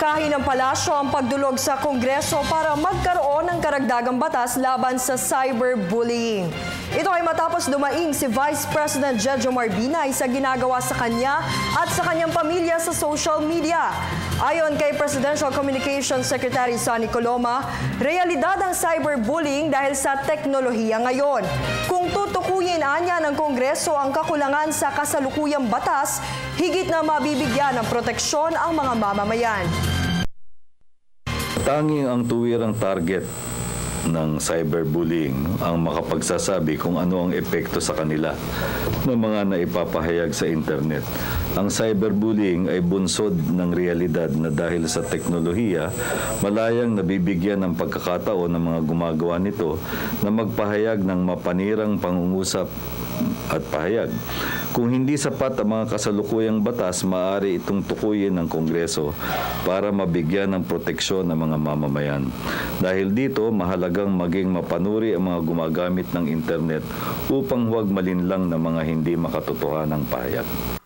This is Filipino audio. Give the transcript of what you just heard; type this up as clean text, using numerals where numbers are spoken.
Iminungkahi ng palasyo ang pagdulog sa Kongreso para magkaroon ng karagdagang batas laban sa cyberbullying. Ito ay matapos dumaing si Vice President Jejomar Binay sa ginagawa sa kanya at sa kanyang pamilya sa social media. Ayon kay Presidential Communications Secretary Sonny Coloma, realidad ang cyberbullying dahil sa teknolohiya ngayon. Kung tutukuyin anya ng Kongreso ang kakulangan sa kasalukuyang batas, higit na mabibigyan ng proteksyon ang mga mamamayan. Tanging ang tuwirang target ng cyberbullying ang makapagsasabi kung ano ang epekto sa kanila ng mga naipapahayag sa internet. Ang cyberbullying ay bunsod ng realidad na dahil sa teknolohiya, malayang nabibigyan ng pagkakataon ng mga gumagawa nito na magpahayag ng mapanirang pangungusap at pahayag. Kung hindi sapat ang mga kasalukuyang batas, maaari itong tukuyin ng Kongreso para mabigyan ng proteksyon ng mga mamamayan. Dahil dito, mahalagang maging mapanuri ang mga gumagamit ng internet upang huwag malinlang ng mga hindi makatotohanang pahayag.